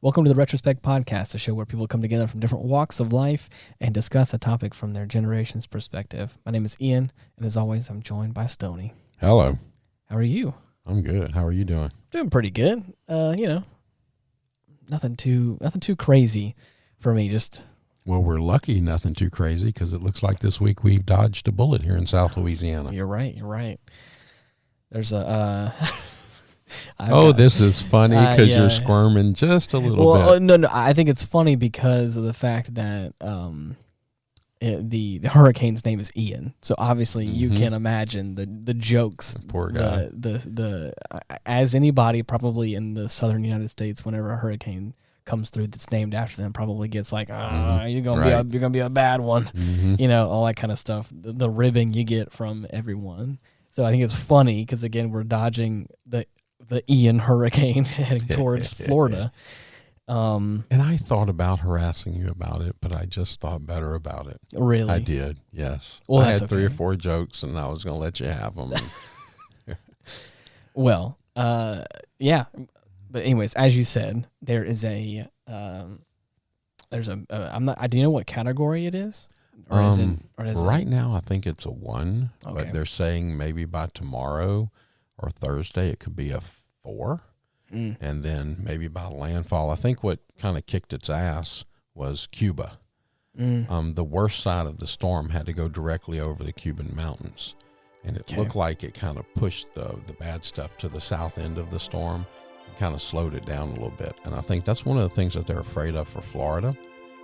Welcome to the Retrospect podcast, a show where people come together from different walks of life and discuss a topic from their generation's perspective. My name is Ian, and as always, I'm joined by Stoney. Hello. How are you? I'm good. How are you doing? Doing pretty good. Nothing too crazy for me. Just Well, we're lucky nothing too crazy because it looks like this week we've dodged a bullet here in South Louisiana. You're right. There's a. This is funny because you're squirming just a little bit. No. I think it's funny because of the fact that the hurricane's name is Ian, so obviously you can imagine the jokes. That poor guy. The as anybody probably in the southern United States, whenever a hurricane comes through that's named after them, probably gets like, you're gonna be a bad one, all that kind of stuff. The ribbing you get from everyone. So I think it's funny because again we're dodging the Ian hurricane heading towards Florida. And I thought about harassing you about it, but I just thought better about it. Really? I did, yes. Well, I had 3 or 4 jokes, and I was going to let you have them. Well, yeah. But anyways, as you said, there is a do you know what category it is? Or is it right now, I think it's a 1, Okay. but they're saying maybe by tomorrow or Thursday it could be a 4, and then maybe by landfall. I think what kind of kicked its ass was Cuba. The worst side of the storm had to go directly over the Cuban mountains, and it looked like it kind of pushed the bad stuff to the south end of the storm and kind of slowed it down a little bit. And I think that's one of the things that they're afraid of for Florida,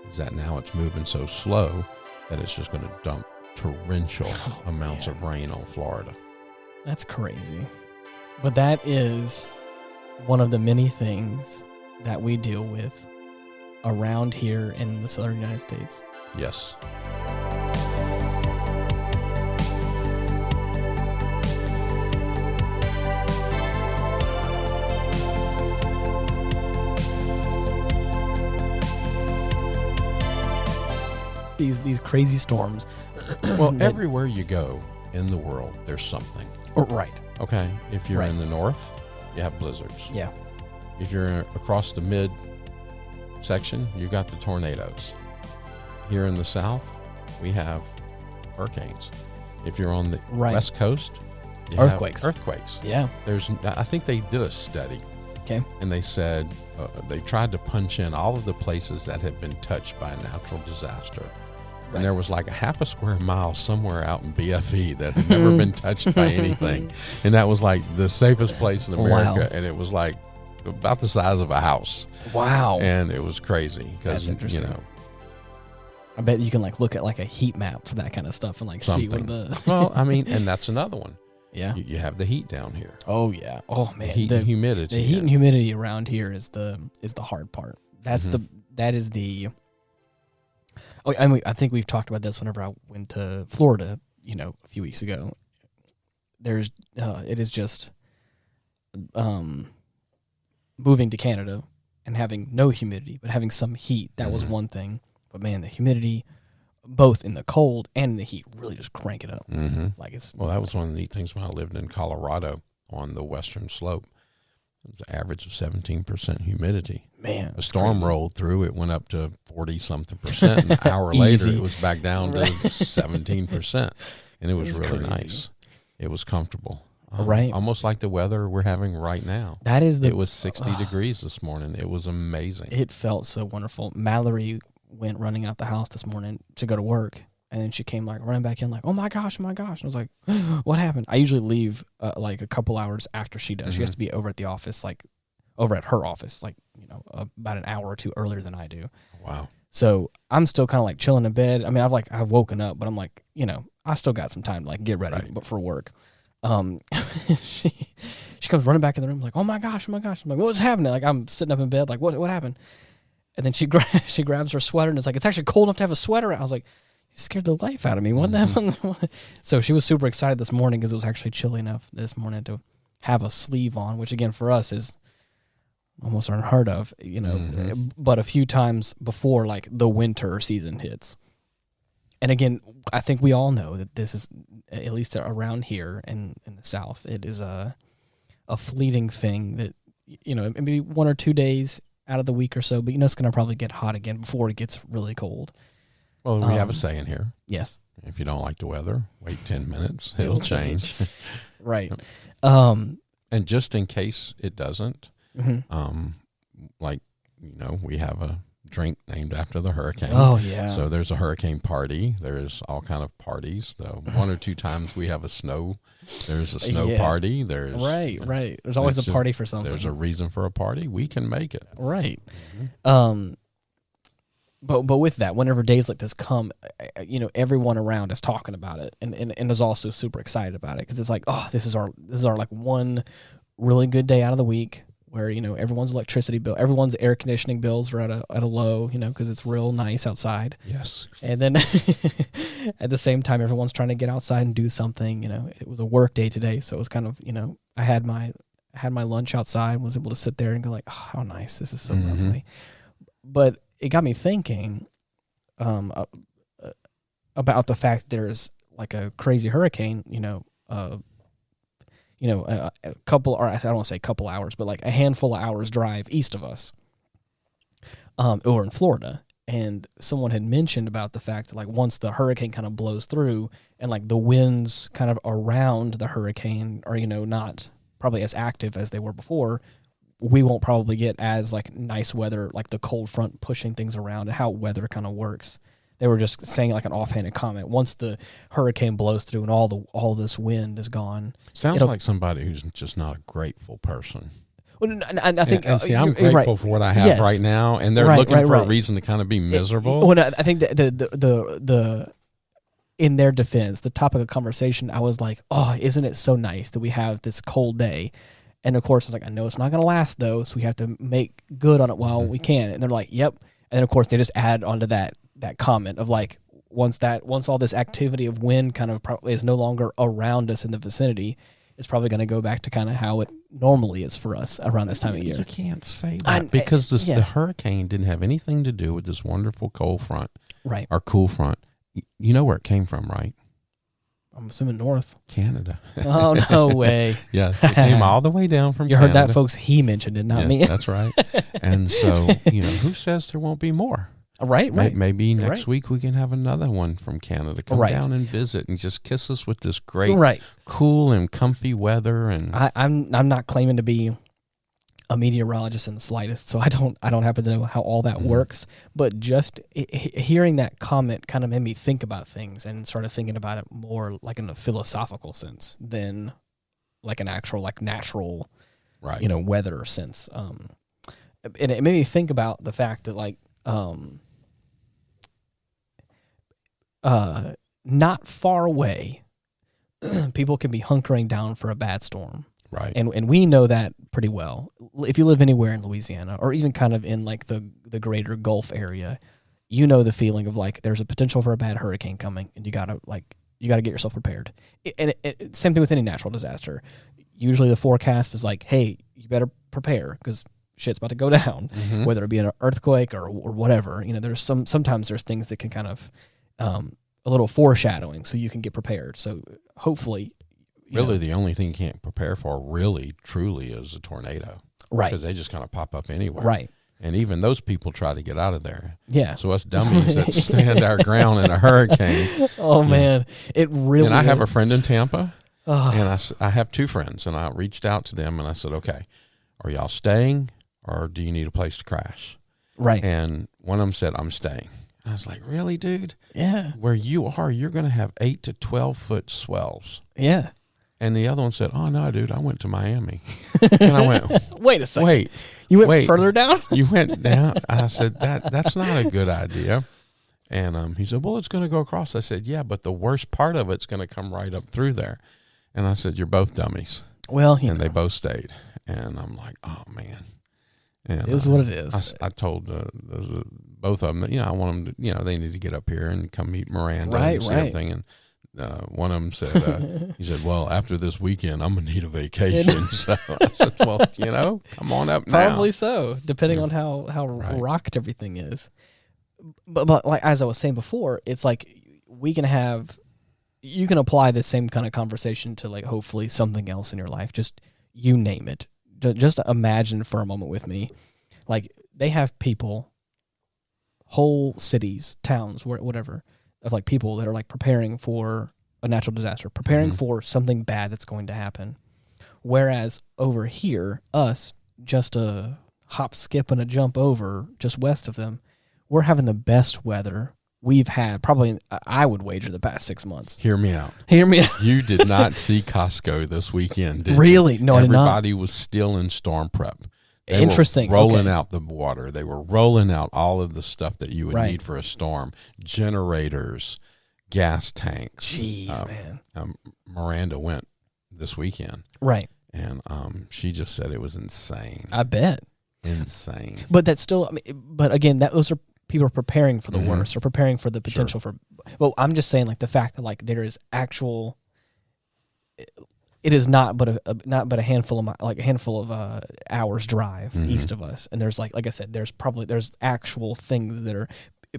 is that now it's moving so slow that it's just going to dump torrential amounts of rain on Florida. That's crazy. But that is one of the many things that we deal with around here in the southern United States. Yes. These crazy storms. Well, everywhere you go in the world, there's something. Right. Okay. If you're in the north, you have blizzards. Yeah. If you're across the mid section, you got the tornadoes. Here in the south, we have hurricanes. If you're on the west coast, you earthquakes. have earthquakes. Yeah. I think they did a study. Okay. And they said they tried to punch in all of the places that had been touched by a natural disaster. Right. And there was like a half a square mile somewhere out in BFE that had never been touched by anything. And that was like the safest place in America. Wow. And it was like about the size of a house. Wow. And it was crazy. That's interesting. I bet you can like look at like a heat map for that kind of stuff and like see what the... Well, I mean, and that's another one. Yeah. You have the heat down here. Oh, yeah. Oh, man. The heat and humidity. The heat and humidity around here is the hard part. That is the... Oh, I mean, I think we've talked about this whenever I went to Florida, a few weeks ago. It is just moving to Canada and having no humidity, but having some heat. That was one thing. But man, the humidity, both in the cold and in the heat, really just crank it up. Well, that was one of the neat things when I lived in Colorado on the western slope. It was an average of 17% humidity. Man, a storm rolled through. It went up to 40-something%. And an hour later, it was back down to 17%. And it was really nice. It was comfortable. Right. Almost like the weather we're having right now. It was 60 degrees this morning. It was amazing. It felt so wonderful. Mallory went running out the house this morning to go to work. And then she came like running back in like, oh my gosh. And I was like, what happened? I usually leave like a couple hours after she does. She has to be over at the office, like over at her office, like, about an hour or 2 earlier than I do. Wow. So I'm still kind of like chilling in bed. I mean, I've woken up, but I'm like, I still got some time to like get ready for work. She comes running back in the room like, oh my gosh. I'm like, what's happening? Like I'm sitting up in bed, like what happened? And then she grabs her sweater and it's like, it's actually cold enough to have a sweater. I was like, you scared the life out of me. What the hell? So she was super excited this morning because it was actually chilly enough this morning to have a sleeve on, which again for us is almost unheard of, but a few times before like the winter season hits. And again, I think we all know that this is, at least around here in the South, it is a fleeting thing that, maybe 1 or 2 days out of the week or so, but it's going to probably get hot again before it gets really cold. Well, we have a saying here. Yes. If you don't like the weather, wait 10 minutes. It'll change. Right. And just in case it doesn't, like, we have a drink named after the hurricane. Oh, yeah. So there's a hurricane party. There's all kind of parties. So 1 or 2 times we have there's a snow party. There's right. There's always a party for something. There's a reason for a party. We can make it. Right. But with that, whenever days like this come, everyone around is talking about it and is also super excited about it because it's like, oh, this is our like one really good day out of the week where everyone's electricity bill, everyone's air conditioning bills are at a low, because it's real nice outside. Yes. And then at the same time, everyone's trying to get outside and do something. It was a work day today, so it was kind of I had my lunch outside and was able to sit there and go like, oh, how nice, this is so lovely. But it got me thinking about the fact there's like a crazy hurricane, a couple, or I don't want to say a couple hours, but like a handful of hours drive east of us, or in Florida. And someone had mentioned about the fact that like once the hurricane kind of blows through and like the winds kind of around the hurricane are, not probably as active as they were before, we won't probably get as like nice weather, like the cold front pushing things around and how weather kind of works. They were just saying like an offhanded comment. Once the hurricane blows through and all this wind is gone. Sounds like somebody who's just not a grateful person. Well, I think and see, I'm grateful for what I have right now, and they're looking for a reason to kind of be miserable. Well, I think the in their defense, the topic of conversation, I was like, oh, isn't it so nice that we have this cold day? And of course, I was like, I know it's not going to last though, so we have to make good on it while we can. And they're like, yep. And then of course, they just add onto that comment of like, once all this activity of wind kind of probably is no longer around us in the vicinity, it's probably going to go back to kind of how it normally is for us around this time of year. You can't say that because the hurricane didn't have anything to do with this wonderful cold front, right? Or cool front. You know where it came from, right? I'm assuming north. Canada. Oh, no way. Yes, it came all the way down from Canada. You heard that, folks? He mentioned it, not me. That's right. And so, who says there won't be more? Right. Maybe next week we can have another one from Canada come down and visit and just kiss us with this great, cool and comfy weather. And I'm not claiming to be a meteorologist in the slightest, so I don't happen to know how all that works. But just hearing that comment kind of made me think about things and started thinking about it more like in a philosophical sense than like an actual like natural, weather sense. And it made me think about the fact that like not far away, people can be hunkering down for a bad storm. Right. And we know that pretty well. If you live anywhere in Louisiana or even kind of in like the greater Gulf area, the feeling of like there's a potential for a bad hurricane coming and you gotta get yourself prepared. And same thing with any natural disaster. Usually the forecast is like, hey, you better prepare because shit's about to go down, whether it be an earthquake or whatever. There's sometimes there's things that can kind of a little foreshadowing so you can get prepared. So hopefully. Really, the only thing you can't prepare for really, truly is a tornado. Right. Because they just kind of pop up anywhere. Right. And even those people try to get out of there. Yeah. So us dummies that stand our ground in a hurricane. Oh, man. It really And I have a friend in Tampa, Oh. and I have 2 friends, and I reached out to them, and I said, okay, are y'all staying, or do you need a place to crash? Right. And one of them said, I'm staying. I was like, really, dude? Yeah. Where you are, you're going to have 8 to 12-foot swells. Yeah. And the other one said, oh, no, dude, I went to Miami. And I went, wait a second. Wait. You went further down? You went down? I said, that's not a good idea. And he said, well, it's going to go across. I said, yeah, but the worst part of it's going to come right up through there. And I said, you're both dummies. Well, they both stayed. And I'm like, oh, man. And, it is what it is. I told both of them, I want them to, they need to get up here and come meet Miranda and see everything. And one of them said, he said, well, after this weekend, I'm going to need a vacation. So I said, well, come on up now. Probably so, depending on how rocked everything is. But like as I was saying before, it's like you can apply the same kind of conversation to like hopefully something else in your life. Just you name it. Just imagine for a moment with me, like they have people, whole cities, towns, whatever, of like people that are like preparing for a natural disaster, preparing for something bad that's going to happen. Whereas over here, us, just a hop, skip, and a jump over, just west of them, we're having the best weather we've had probably, I would wager, the past 6 months. Hear me out. Hear me out. You did not see Costco this weekend, did really? you? No, I did not. Everybody was still in storm prep. They Interesting. were rolling out the water. They were rolling out all of the stuff that you would need for a storm. Generators, gas tanks. Jeez, man. Miranda went this weekend. Right. And she just said it was insane. I bet. Insane. But that's still, I mean, but again, those are people are preparing for the worst or preparing for the potential for, well, I'm just saying like the fact that like there is actual, it is not but a handful of hours drive east of us, and there's like I said, there's actual things that are,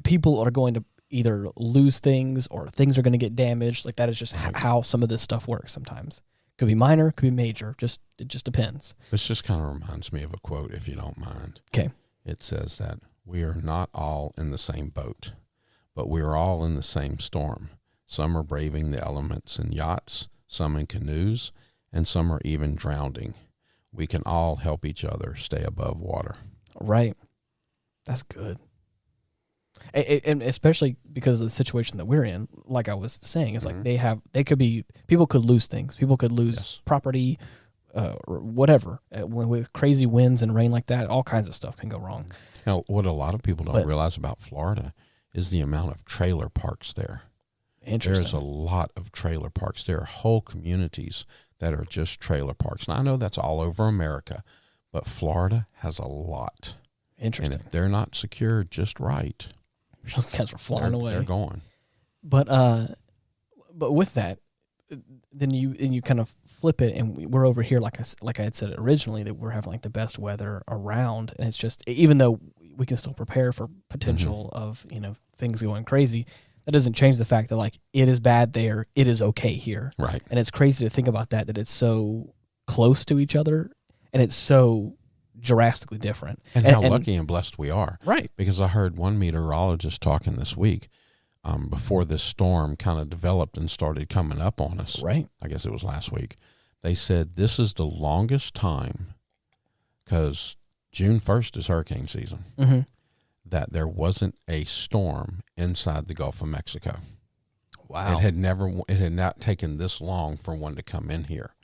people are going to either lose things or things are going to get damaged. Like that is just how some of this stuff works. Sometimes could be minor, could be major. It just depends. This just kind of reminds me of a quote, if you don't mind. Okay. It says that we are not all in the same boat, but we are all in the same storm. Some are braving the elements in yachts, some in canoes, and some are even drowning. We can all help each other stay above water. Right. That's good. And especially because of the situation that we're in, like I was saying, it's like people could lose things. People could lose property, or whatever. With crazy winds and rain like that, all kinds of stuff can go wrong. Now, what a lot of people don't realize about Florida is the amount of trailer parks there. Interesting. There's a lot of trailer parks. There are whole communities that are just trailer parks. And I know that's all over America, but Florida has a lot. Interesting. And if they're not secured just right, those guys are flying away. They're going. But with that, then you kind of flip it, and we're over here, like I had said originally, that we're having like the best weather around, and it's just, even though we can still prepare for potential of things going crazy, that doesn't change the fact that like it is bad there, it is okay here, right? And it's crazy to think about that it's so close to each other, and it's so drastically different. And how lucky and blessed we are, right? Because I heard one meteorologist talking this week. Before this storm kind of developed and started coming up on us, right? I guess it was last week. They said this is the longest time, because June 1st is hurricane season, that there wasn't a storm inside the Gulf of Mexico. Wow. It had not taken this long for one to come in here.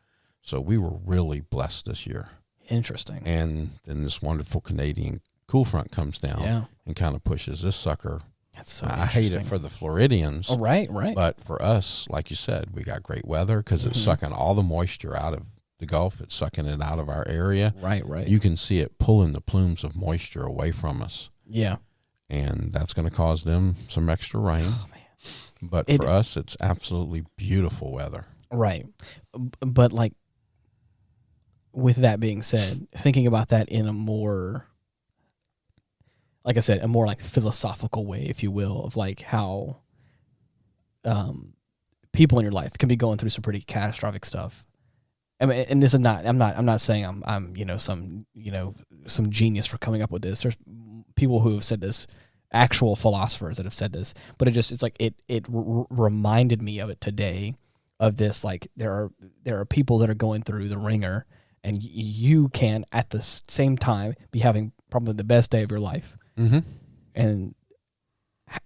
So we were really blessed this year. Interesting. And then this wonderful Canadian cool front comes down and kind of pushes this sucker. That's so I hate it for the Floridians. Oh, right. But for us, like you said, we got great weather because it's sucking all the moisture out of the Gulf. It's sucking it out of our area. Right. You can see it pulling the plumes of moisture away from us. Yeah. And that's going to cause them some extra rain. Oh, man. But for us, it's absolutely beautiful weather. Right. But like, with that being said, thinking about that in a more, like I said, a more like philosophical way, if you will, of like how people in your life can be going through some pretty catastrophic stuff. I mean, and this is not, I'm not saying I'm some genius for coming up with this. There's people who have said this, actual philosophers that have said this, but it's like it reminded me of it today, of this, like there are people that are going through the ringer, and you can at the same time be having probably the best day of your life. Mm-hmm. And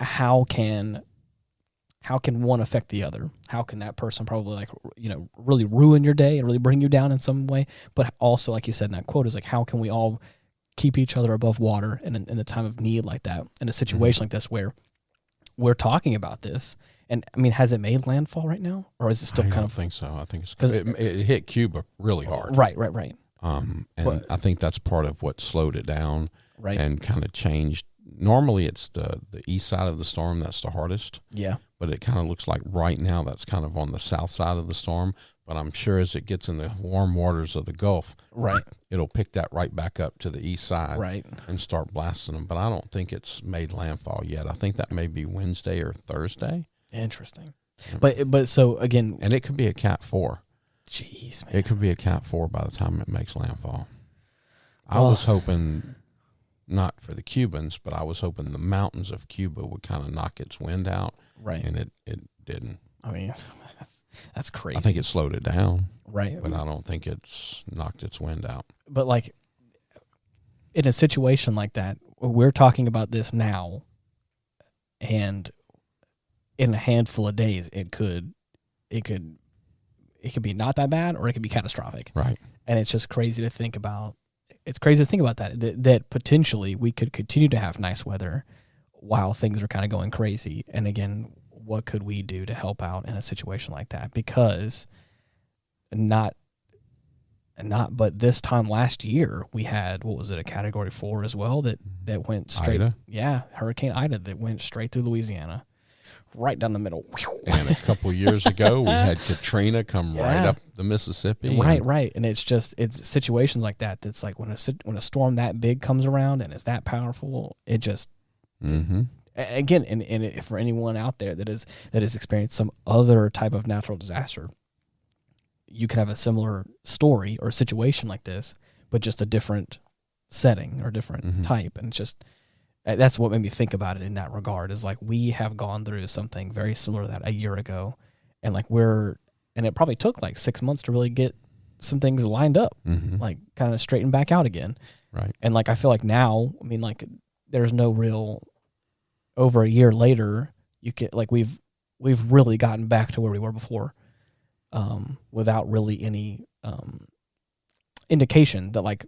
how can one affect the other? How can that person probably really ruin your day and really bring you down in some way? But also, like you said in that quote, is like, how can we all keep each other above water in a time of need like that, in a situation like this where we're talking about this? And I mean, has it made landfall right now, or is it still I don't think so. I think it hit Cuba really hard. Right. And I think that's part of what slowed it down, right, and kind of changed. Normally, it's the east side of the storm that's the hardest. Yeah. But it kind of looks like right now that's kind of on the south side of the storm. But I'm sure as it gets in the warm waters of the Gulf, right, it'll pick that right back up to the east side, right, and start blasting them. But I don't think it's made landfall yet. I think that may be Wednesday or Thursday. Interesting. But so again, and it could be a Cat 4. Jeez, man. It could be a Cat 4 by the time it makes landfall. I was hoping not for the Cubans, but I was hoping the mountains of Cuba would kind of knock its wind out. Right. And it didn't. I mean, that's crazy. I think it slowed it down. Right. But I don't think it's knocked its wind out. But like in a situation like that, we're talking about this now, and in a handful of days, it could be not that bad, or it could be catastrophic. Right. And it's just crazy to think about. It's crazy to think about that potentially we could continue to have nice weather while things are kind of going crazy. And again, what could we do to help out in a situation like that? Because but this time last year we had, what was it, a Category 4 as well that went straight. Ida? Yeah, Hurricane Ida that went straight through Louisiana, right down the middle. And a couple years ago we had Katrina come right up the Mississippi. Right. And it's situations like that that's like when a storm that big comes around and is that powerful, it just again, and for anyone out there that has experienced some other type of natural disaster, you can have a similar story or situation like this, but just a different setting or different type. And it's just, that's what made me think about it in that regard, is like we have gone through something very similar to that a year ago. And like and it probably took like 6 months to really get some things lined up, like kind of straightened back out again. Right. And like, I feel like now, I mean, like there's no real, over a year later, you get like, we've really gotten back to where we were before. Without really any indication that like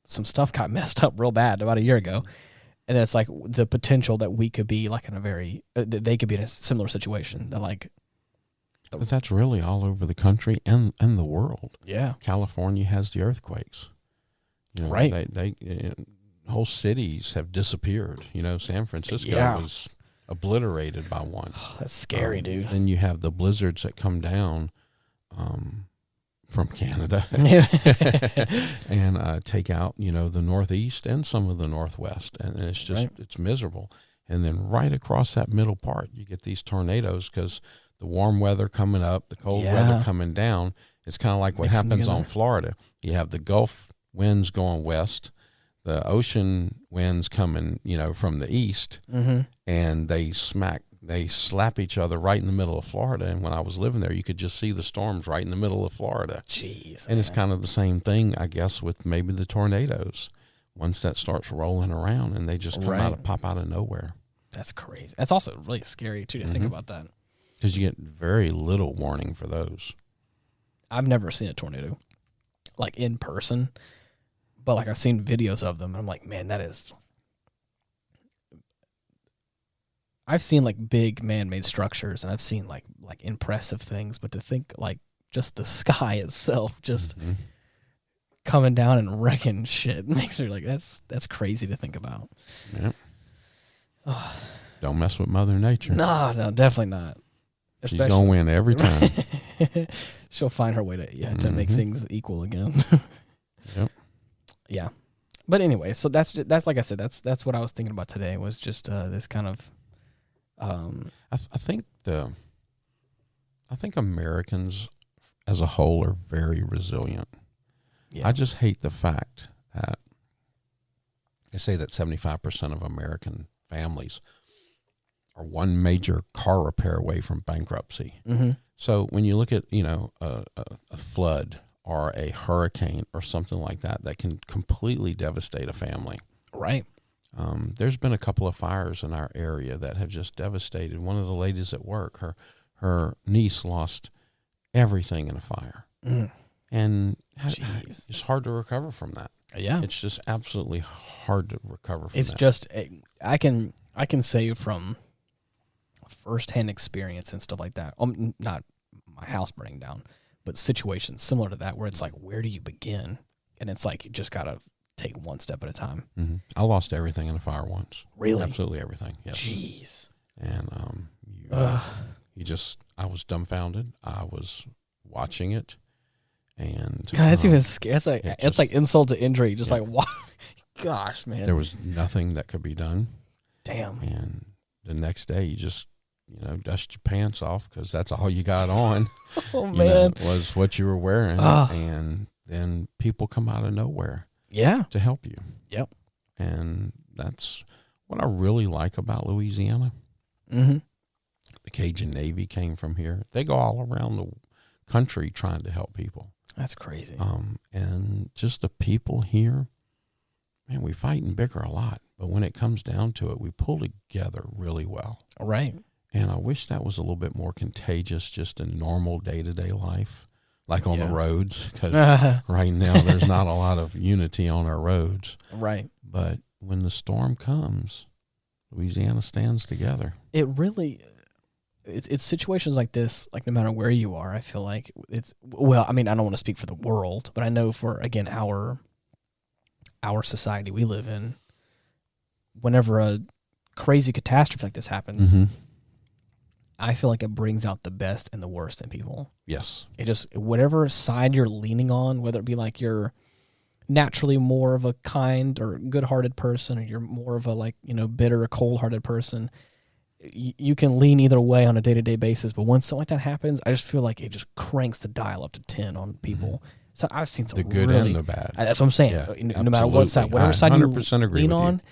some stuff got messed up real bad about a year ago. And then it's like the potential that we could be like in a that they could be in a similar situation that like. But that's really all over the country and the world. Yeah. California has the earthquakes. You know, right. They whole cities have disappeared. You know, San Francisco was obliterated by one. Oh, that's scary, dude. Then you have the blizzards that come down from Canada and take out, you know, the Northeast and some of the Northwest. And it's just, it's miserable. And then right across that middle part, you get these tornadoes because the warm weather coming up, the cold weather coming down. It's kind of like what happens on Florida. You have the Gulf winds going west, the ocean winds coming, you know, from the east, and they slap each other right in the middle of Florida. And when I was living there, you could just see the storms right in the middle of Florida. Jeez. And it's kind of the same thing, I guess, with maybe the tornadoes. Once that starts rolling around and they just pop out of nowhere. That's crazy. That's also really scary, too, to think about that. Because you get very little warning for those. I've never seen a tornado, like, in person. But, like, I've seen videos of them, and I'm like, man, that is... I've seen, like, big man-made structures, and I've seen, like impressive things. But to think, like, just the sky itself just coming down and wrecking shit makes me like, that's crazy to think about. Yep. Don't mess with Mother Nature. No, definitely not. She's going to win every time. She'll find her way to make things equal again. Yep. Yeah. But anyway, so that's like I said, that's what I was thinking about today, was just this kind of I think Americans as a whole are very resilient. Yeah. I just hate the fact that they say that 75% of American families are one major car repair away from bankruptcy. So when you look at, you know, a flood or a hurricane or something like that can completely devastate a family. Right. There's been a couple of fires in our area that have just devastated. One of the ladies at work, her niece lost everything in a fire. And it's hard to recover from that. Yeah. It's just absolutely hard to recover from that. It's just, I can say from firsthand experience and stuff like that, not my house burning down, but situations similar to that where it's like, where do you begin? And it's like, you just got to take one step at a time. I lost everything in a fire once. Really? Absolutely everything. Yes. Jeez. And I was dumbfounded. I was watching it. And God, that's even scary. It's like insult to injury. Just like, wow. Gosh, man. There was nothing that could be done. Damn. And the next day, you just, you know, dust your pants off because that's all you got on. Oh, man. Was what you were wearing. And then people come out of nowhere. Yeah. To help you. Yep. And that's what I really like about Louisiana. Mm-hmm. The Cajun Navy came from here. They go all around the country trying to help people. That's crazy. And just the people here, man, we fight and bicker a lot. But when it comes down to it, we pull together really well. Right. And I wish that was a little bit more contagious just in normal day-to-day life, like on the roads, because right now there's not a lot of unity on our roads. Right. But when the storm comes, Louisiana stands together. It really, it's situations like this, like no matter where you are, I feel like it's, well, I mean, I don't want to speak for the world, but I know for, again, our society we live in, whenever a crazy catastrophe like this happens, Mm-hmm. I feel like it brings out the best and the worst in people. Yes. It just, whatever side you're leaning on, whether it be like you're naturally more of a kind or good-hearted person, or you're more of a, like, you know, bitter or cold-hearted person, you can lean either way on a day-to-day basis. But when something like that happens, I just feel like it just cranks the dial up to 10 on people. Mm-hmm. So I've seen some the good really, and the bad. That's what I'm saying. Yeah, no matter what side, whatever side you lean on,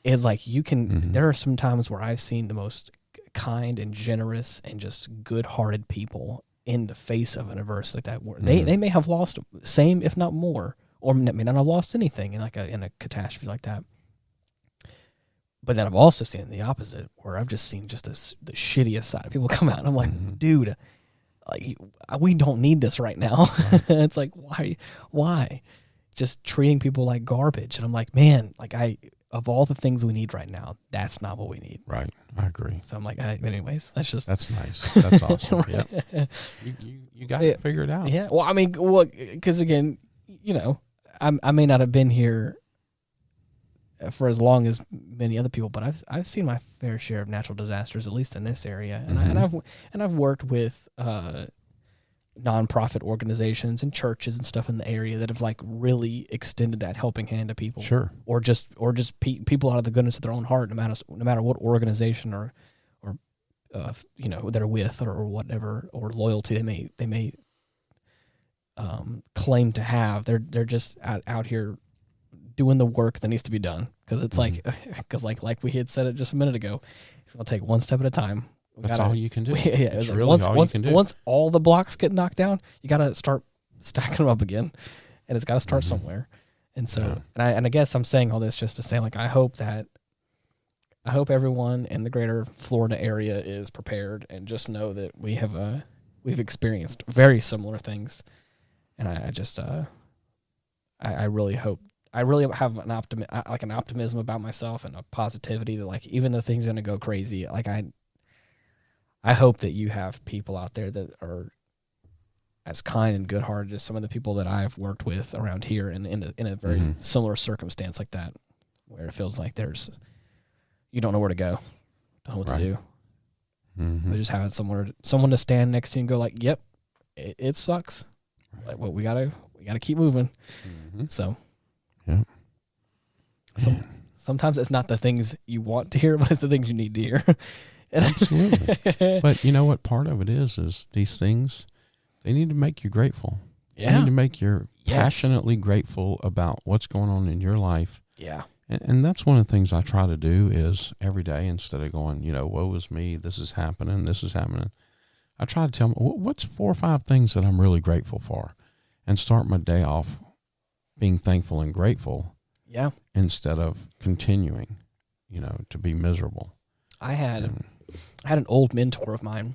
is like you can. Mm-hmm. There are some times where I've seen the most kind and generous and just good-hearted people in the face of an adversity like that. Where they may have lost same, if not more, or may not have lost anything in in a catastrophe like that. But then I've also seen the opposite, where I've just seen just the shittiest side of people come out, and I'm like, dude, we don't need this right now. Right. It's like, why? Just treating people like garbage. And I'm like, man, like of all the things we need right now, that's not what we need. Right. I agree. So I'm like, anyways, that's nice. That's awesome. Right. Yeah. You got to figure it out. Yeah. Well, I mean, because again, you know, I may not have been here for as long as many other people, but I've seen my fair share of natural disasters, at least in this area, and I've worked with nonprofit organizations and churches and stuff in the area that have like really extended that helping hand to people. Sure. Or just people out of the goodness of their own heart, no matter what organization or you know, they're with or whatever, or loyalty they may claim to have. They're just out here doing the work that needs to be done, because it's like we had said it just a minute ago, it's gonna take one step at a time. That's all you can do. It's really once, all you can do. Once all the blocks get knocked down, you got to start stacking them up again, and it's got to start somewhere. And so, and I guess I'm saying all this just to say, like, I hope everyone in the greater Florida area is prepared, and just know that we've experienced very similar things, and I really hope. I really have an optimism about myself and a positivity that, like, even though things are going to go crazy, like I hope that you have people out there that are as kind and good-hearted as some of the people that I've worked with around here in a very similar circumstance like that, where it feels like you don't know where to go, don't know what to do. Mm-hmm. But just having someone to stand next to you and go like, "Yep, it sucks. Like, well, we gotta keep moving." Mm-hmm. So, yeah. Sometimes it's not the things you want to hear, but it's the things you need to hear. Absolutely. But you know what? Part of it is these things, they need to make you grateful. Yeah. They need to make you passionately grateful about what's going on in your life. Yeah. And that's one of the things I try to do is every day, instead of going, you know, woe is me, this is happening, I try to tell them, what's 4 or 5 things that I'm really grateful for, and start my day off being thankful and grateful. Yeah. Instead of continuing, you know, to be miserable. I had an old mentor of mine,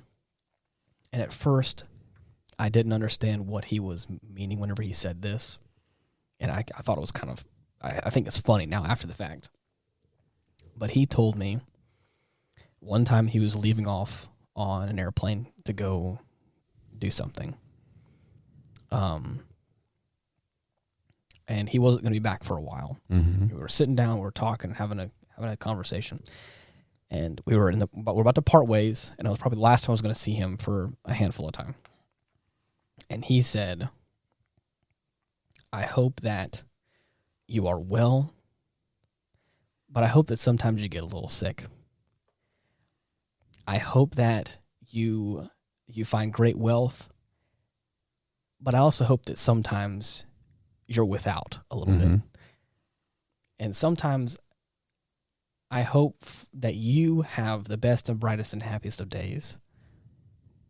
and at first I didn't understand what he was meaning whenever he said this. And I thought it was kind of, I think it's funny now after the fact. But he told me one time he was leaving off on an airplane to go do something. And he wasn't going to be back for a while. Mm-hmm. We were sitting down, we were talking, having a conversation. And we were we're about to part ways, and it was probably the last time I was going to see him for a handful of time. And he said, "I hope that you are well, but I hope that sometimes you get a little sick. I hope that you find great wealth, but I also hope that sometimes you're without a little bit." And sometimes I hope that you have the best and brightest and happiest of days,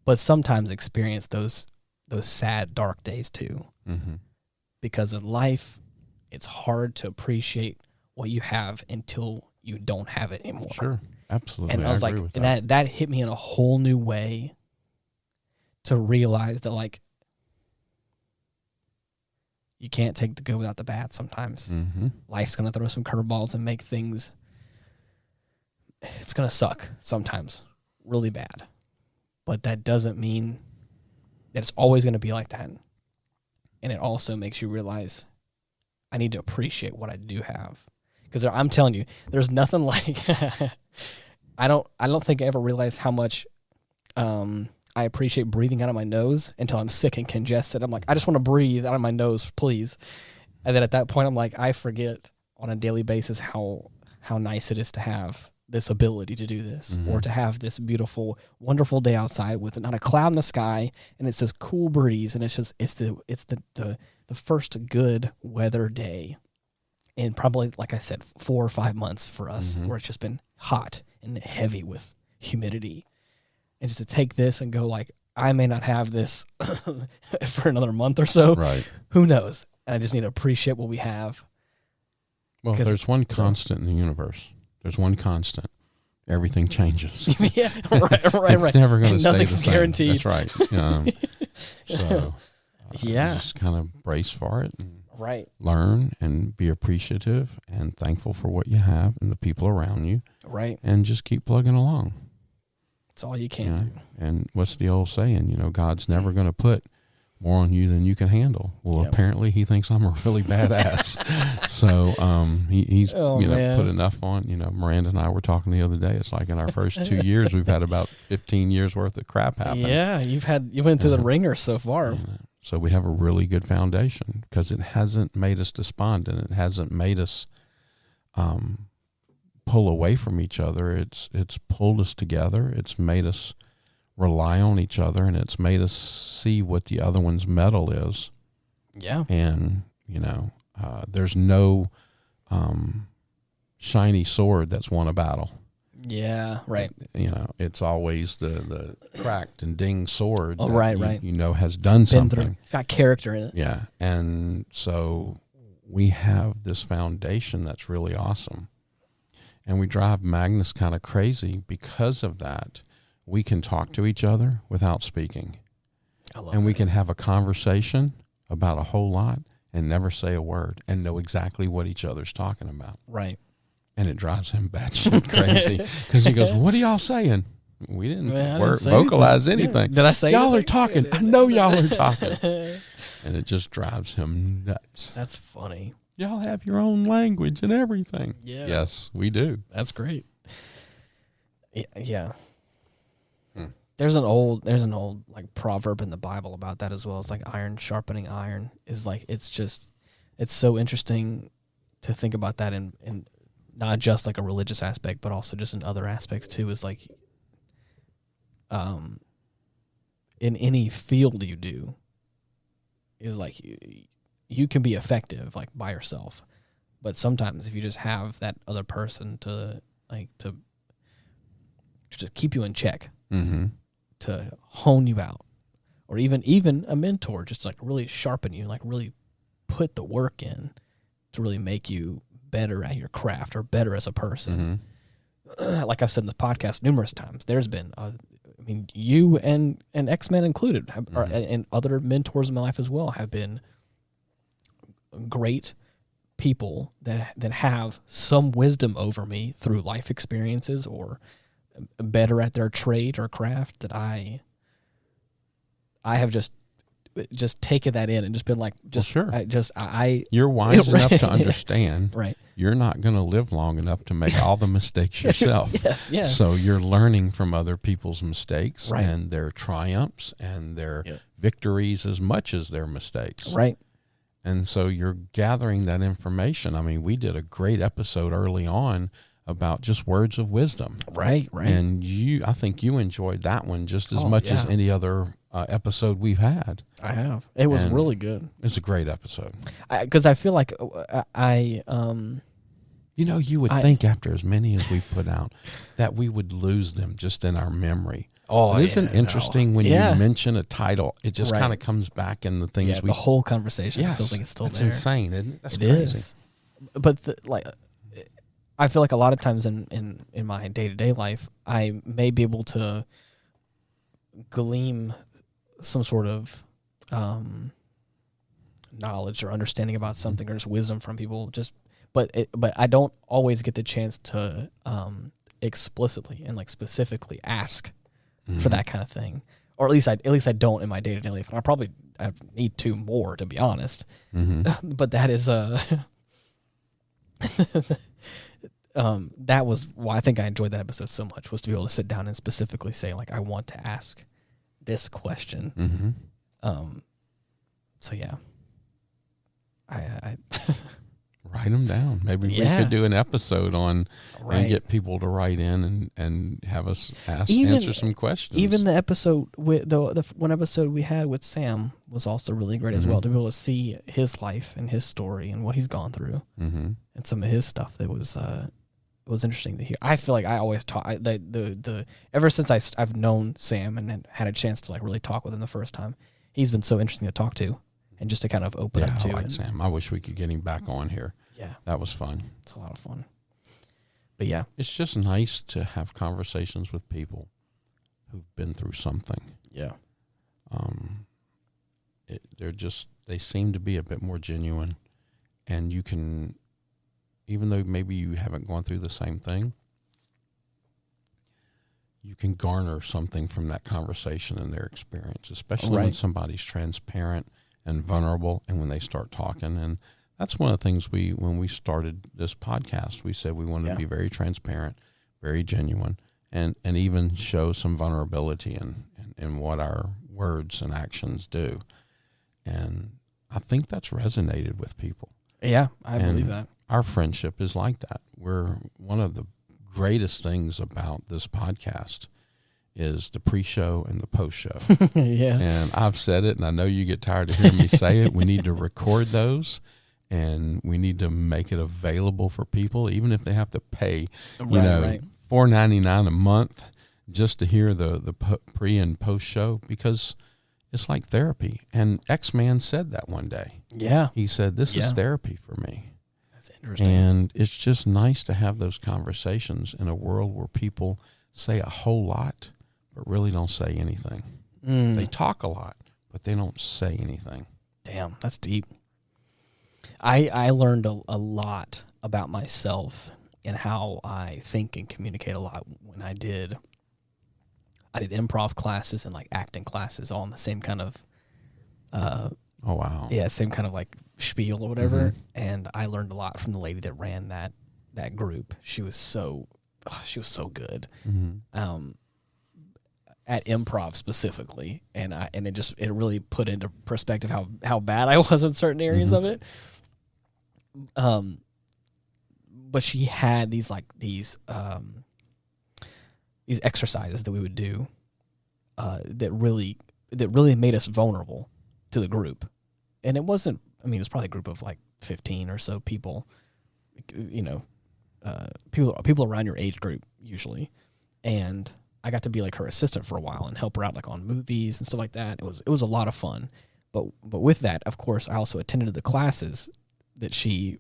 but sometimes experience those sad, dark days too. Mm-hmm. Because in life, it's hard to appreciate what you have until you don't have it anymore. Sure, absolutely. And I was like, and that hit me in a whole new way to realize that, like, you can't take the good without the bad sometimes. Mm-hmm. Life's going to throw some curveballs and make things, it's going to suck sometimes really bad. But that doesn't mean that it's always going to be like that. And it also makes you realize I need to appreciate what I do have. Because I'm telling you, there's nothing like I don't think I ever realized how much I appreciate breathing out of my nose until I'm sick and congested. I'm like, I just want to breathe out of my nose, please. And then at that point, I'm like, I forget on a daily basis how nice it is to have this ability to do this, mm-hmm. or to have this beautiful, wonderful day outside with not a cloud in the sky, and it's this cool breeze, and it's the first good weather day in probably, like I said, 4 or 5 months for us, mm-hmm. where it's just been hot and heavy with humidity. And just to take this and go, like, I may not have this for another month or so. Right. Who knows? And I just need to appreciate what we have. Well, there's one constant in the universe. There's one constant. Everything changes. Yeah, right. It's never going to stay nothing's the same. guaranteed. That's right. So, yeah, just kind of brace for it. And right. learn and be appreciative and thankful for what you have and the people around you. Right. And just keep plugging along. That's all you can do. And what's the old saying? God's never going to put more on you than you can handle. Well, apparently he thinks I'm a really badass. So he's put enough on. Miranda and I were talking the other day. It's like in our first 2 years, we've had about 15 years worth of crap happen. Yeah, you went through the ringer so far. So we have a really good foundation because it hasn't made us despondent. It hasn't made us pull away from each other. It's pulled us together. It's made us rely on each other, and it's made us see what the other one's mettle is. Yeah. And, there's no shiny sword that's won a battle. Yeah, right. It's always the cracked and dinged sword that right. Has done something. It's got character in it. Yeah. And so we have this foundation that's really awesome. And we drive Magnus kind of crazy because of that. We can talk to each other without speaking. And we can have a conversation about a whole lot and never say a word and know exactly what each other's talking about. Right. And it drives him batshit crazy because he goes, "What are y'all saying? We didn't vocalize anything. Did I say y'all are talking? I know y'all are talking." And it just drives him nuts. That's funny. Y'all have your own language and everything. Yeah. Yes, we do. That's great. Yeah. There's an old like proverb in the Bible about that as well. It's like iron sharpening iron is like, it's so interesting to think about that in not just like a religious aspect, but also just in other aspects too, is like, in any field you do is like, you can be effective like by yourself, but sometimes if you just have that other person to just keep you in check, mm-hmm. to hone you out, or even a mentor, just like really sharpen you, like really put the work in to really make you better at your craft or better as a person. Mm-hmm. Like I've said in the podcast numerous times, there's been, you and X-Men included, mm-hmm. and other mentors in my life as well have been great people that have some wisdom over me through life experiences or better at their trade or craft that I have just taken that in and just been like, you're wise enough to understand, right? You're not going to live long enough to make all the mistakes yourself. Yes, yeah. So you're learning from other people's mistakes, right. and their triumphs and their victories as much as their mistakes. Right. And so you're gathering that information. I mean, we did a great episode early on about just words of wisdom. Right. And I think you enjoyed that one just as much as any other episode we've had. I have. It was really good. It's a great episode. Because I feel like You would think after as many as we put out that we would lose them just in our memory. Oh, isn't it interesting when you mention a title, it just kind of comes back in the things the whole conversation feels like it's still that's there. insane, isn't it? That's crazy. Is. But I feel like a lot of times in my day-to-day life, I may be able to glean some sort of knowledge or understanding about something or just wisdom from people. But I don't always get the chance to explicitly and specifically ask for that kind of thing, or at least I don't in my day-to-day life. And I need to more, to be honest. But that is that was why I think I enjoyed that episode so much, was to be able to sit down and specifically say, I want to ask this question. So yeah, I write them down. Maybe we could do an episode on and get people to write in and have us answer some questions. Even the episode with the one episode we had with Sam was also really great as well, to be able to see his life and his story and what he's gone through and some of his stuff that was interesting to hear. I feel like I always talk ever since I've known Sam and had a chance to really talk with him the first time. He's been so interesting to talk to and just to kind of open up to. I like Sam. I wish we could get him back on here. Yeah. That was fun. It's a lot of fun. But yeah. It's just nice to have conversations with people who've been through something. Yeah. They seem to be a bit more genuine, and you can, even though maybe you haven't gone through the same thing, you can garner something from that conversation and their experience, especially when somebody's transparent and vulnerable and when they start talking. And that's one of the things when we started this podcast, we said we wanted to be very transparent, very genuine, and even show some vulnerability in what our words and actions do. And I think that's resonated with people. Yeah, I believe that. Our friendship is like that. We're one of the greatest things about this podcast is the pre-show and the post-show. Yeah. And I've said it, and I know you get tired of hearing me say it. We need to record those, and we need to make it available for people, even if they have to pay, $4.99 a month just to hear the pre and post-show, because it's like therapy. And X-Man said that one day. Yeah. He said, this is therapy for me. That's interesting. And it's just nice to have those conversations in a world where people say a whole lot, but really don't say anything. They talk a lot, but they don't say anything. Damn, that's deep. I learned a lot about myself and how I think and communicate a lot when I did improv classes and acting classes, all in the same kind of oh wow. Yeah, same kind of spiel or whatever. And I learned a lot from the lady that ran that group. She was so good. At improv specifically, and it really put into perspective how bad I was in certain areas of it. But she had these exercises that we would do that really made us vulnerable to the group. And it wasn't, it was probably a group of 15 or so people, people around your age group usually. And I got to be her assistant for a while and help her out on movies and stuff like that. It was a lot of fun. But with that, of course, I also attended the classes that she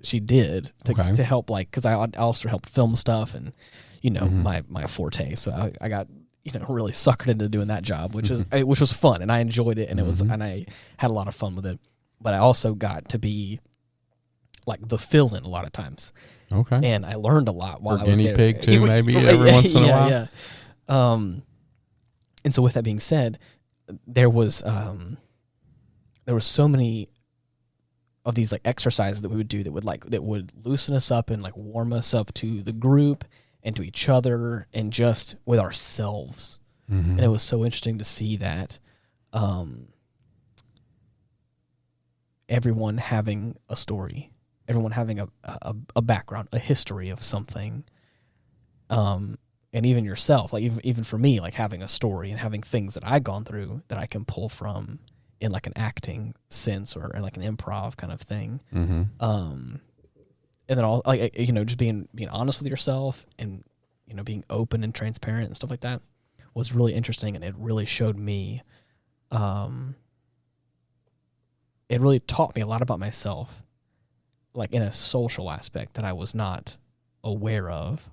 did to help, because I also helped film stuff and my forte. So I got really suckered into doing that job, which was fun, and I enjoyed it, and it was, and I had a lot of fun with it. But I also got to be the fill-in a lot of times. Okay. And I learned a lot while I was there. Guinea pig too, maybe every once in a while. Yeah. And so with that being said, there was so many of these exercises that we would do that would loosen us up and warm us up to the group and to each other and just with ourselves. And it was so interesting to see that everyone having a story, everyone having a background, a history of something, and even yourself, even for me, having a story and having things that I've gone through that I can pull from in an acting sense or in an improv kind of thing. and then all like just being honest with yourself and being open and transparent and stuff like that was really interesting, and it really showed me. It really taught me a lot about myself, like in a social aspect that I was not aware of,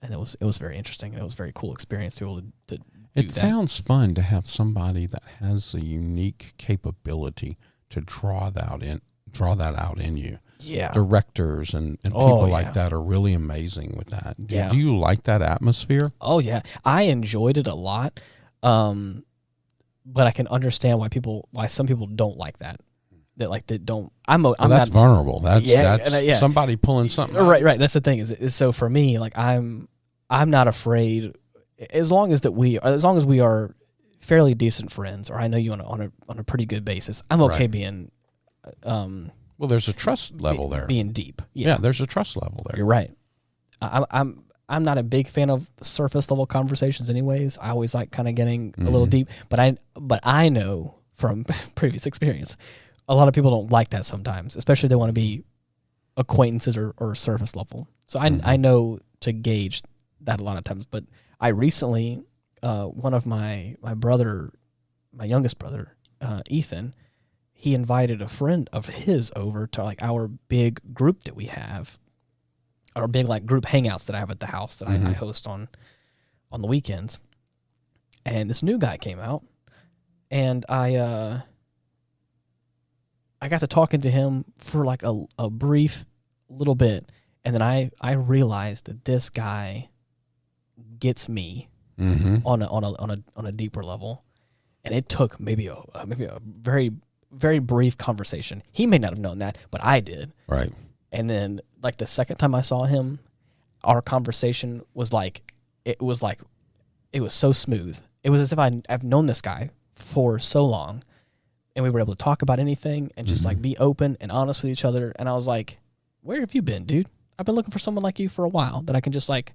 and it was very interesting, and it was a very cool experience to be able to do It that. sounds fun to have somebody that has a unique capability to draw that out in you. Yeah. Directors and people like that are really amazing with that. Do you like that atmosphere? Oh yeah, I enjoyed it a lot, but I can understand why some people don't like that. That don't. I'm that's not vulnerable. That's somebody pulling something out. Right. That's the thing. Is so for me, like I'm not afraid as long as we are fairly decent friends, or I know you on a pretty good basis. I'm okay being. Well, there's a trust level there. Being deep. Yeah, there's a trust level there. You're right. I'm not a big fan of surface level conversations anyways. I always like kind of getting a little deep, but I know from previous experience, a lot of people don't like that sometimes, especially if they want to be acquaintances or surface level. So I know to gauge that a lot of times, but I recently, one of my youngest brother, Ethan, he invited a friend of his over to like our big group that we have, our big like group hangouts that I have at the house that I host on the weekends. And this new guy came out, and I got to talking to him for like a brief little bit, and then I realized that this guy gets me on a deeper level, and it took maybe a very, very brief conversation. He may not have known that, but I did. Right. And then like the second time I saw him, our conversation was like it was so smooth. It was as if I've known this guy for so long, and we were able to talk about anything and just like be open and honest with each other. And I was like, where have you been, dude? I've been looking for someone like you for a while that I can just like,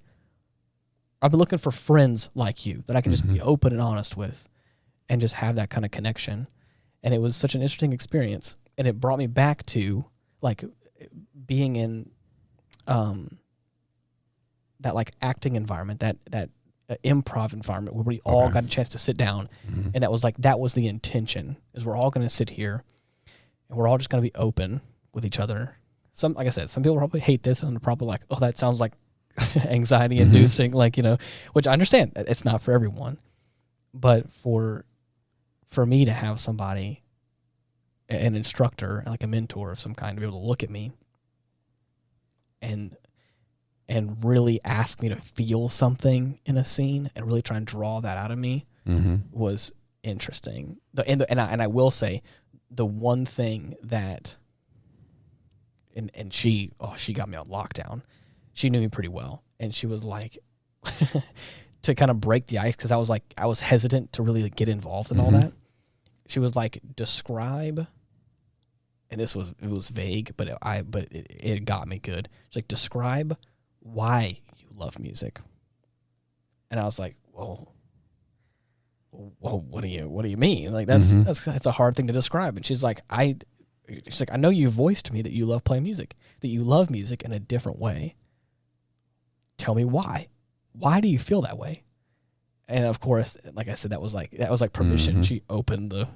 I've been looking for friends like you that I can just be open and honest with and just have that kind of connection. And it was such an interesting experience. And it brought me back to like being in that like acting environment, that improv environment where we all got a chance to sit down. And that was the intention, is we're all going to sit here and we're all just going to be open with each other. Like I said, some people probably hate this and they're probably like, oh, that sounds like anxiety inducing, which I understand. It's not for everyone. But for me to have somebody, an instructor, like a mentor of some kind, to be able to look at me and really ask me to feel something in a scene and really try and draw that out of me was interesting. And I will say, the one thing that, and she got me on lockdown. She knew me pretty well, and she was like, to kind of break the ice, because I was hesitant to really get involved in all that. She was like, describe, and it was vague, but it got me good. She's like, describe why you love music. And I was like, well, what do you mean? Like that's a hard thing to describe. And she's like, I know you voiced to me that you love playing music, that you love music in a different way. Tell me why. Why do you feel that way? And of course, like I said, that was like permission. She opened the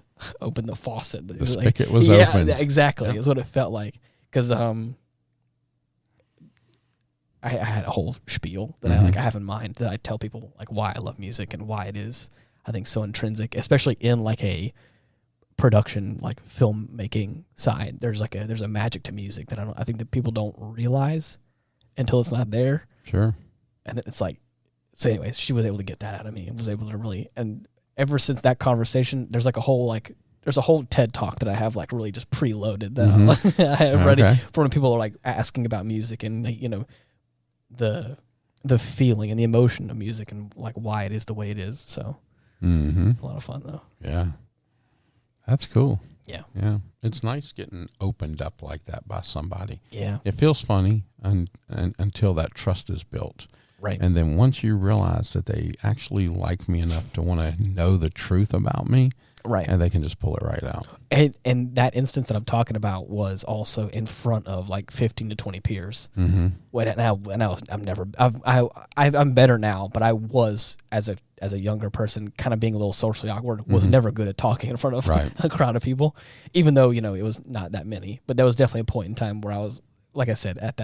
faucet. The spigot was open. Yeah, exactly. Yep. Is what it felt like. Because I had a whole spiel that I have in mind, that I tell people like why I love music and why it is, I think, so intrinsic, especially in like a production, like filmmaking side. There's a magic to music that I think that people don't realize until it's not there. Sure. And it's like, so anyways, she was able to get that out of me and was able to really, and ever since that conversation, there's a whole TED talk that I have like really just preloaded that I have ready for when people are like asking about music and, the feeling and the emotion of music and like why it is the way it is. So it's a lot of fun though. Yeah. That's cool. Yeah. Yeah. It's nice getting opened up like that by somebody. Yeah. It feels funny until that trust is built. Right. And then once you realize that they actually like me enough to want to know the truth about me, Right. And they can just pull it right out. And that instance that I'm talking about was also in front of like 15 to 20 peers. Mm-hmm. I'm better now, but I was as a younger person, kind of being a little socially awkward, was never good at talking in front of a crowd of people, even though, it was not that many. But there was definitely a point in time where I was, like I said, at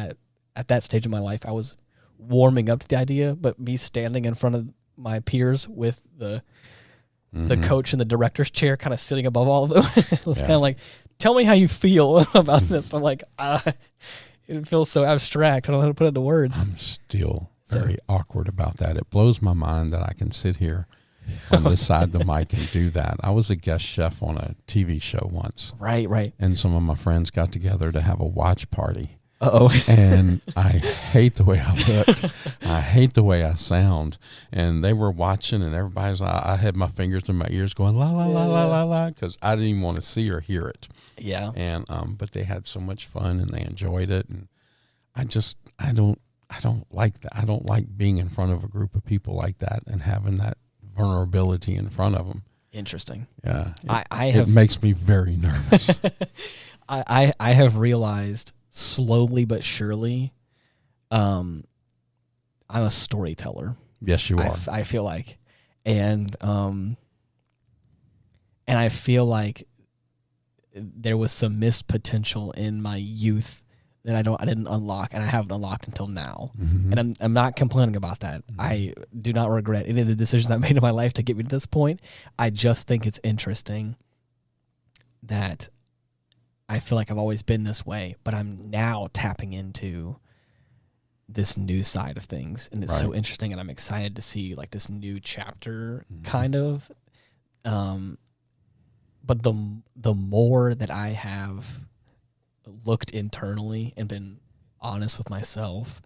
that stage of my life, I was warming up to the idea, but me standing in front of my peers with the coach in the director's chair kind of sitting above all of them, it was kind of like, tell me how you feel about this. I'm like, it feels so abstract. I don't know how to put it into words. I'm still very awkward about that. It blows my mind that I can sit here on this side of the mic and do that. I was a guest chef on a TV show once. Right. And some of my friends got together to have a watch party. Uh-oh. And I hate the way I look. I hate the way I sound. And they were watching, and everybody's, I had my fingers in my ears going, la, la, la, la, la, la, because I didn't even want to see or hear it. Yeah. And, but they had so much fun, and they enjoyed it. And I don't like that. I don't like being in front of a group of people like that and having that vulnerability in front of them. Interesting. Yeah. It makes me very nervous. I have realized slowly but surely, I'm a storyteller. Yes, you are. I feel like, and I feel like there was some missed potential in my youth that I didn't unlock, and I haven't unlocked until now. Mm-hmm. And I'm not complaining about that. Mm-hmm. I do not regret any of the decisions I made in my life to get me to this point. I just think it's interesting that I feel like I've always been this way, but I'm now tapping into this new side of things, and it's so interesting, and I'm excited to see like this new chapter, kind of. But the more that I have looked internally and been honest with myself,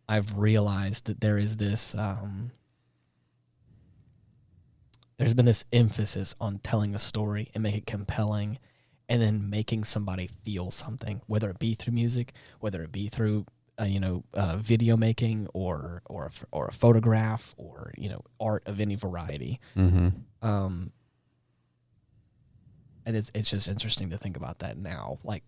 I've realized that there is this there's been this emphasis on telling a story and make it compelling, and then making somebody feel something, whether it be through music, whether it be through video making or a photograph, or art of any variety. Mm-hmm. And it's just interesting to think about that now, like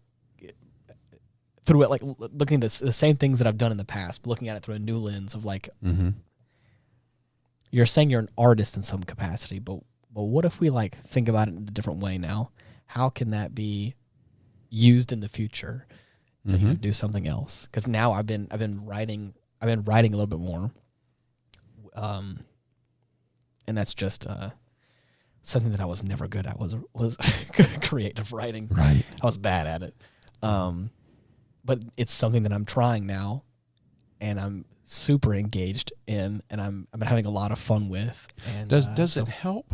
through it, like looking at the same things that I've done in the past, but looking at it through a new lens of like, you're saying you're an artist in some capacity, but what if we like think about it in a different way now? How can that be used in the future to do something else? Because now I've been writing a little bit more, and that's just something that I was never good at was creative writing. Right, I was bad at it, but it's something that I'm trying now, and I'm super engaged in, and I've been having a lot of fun with. And does it help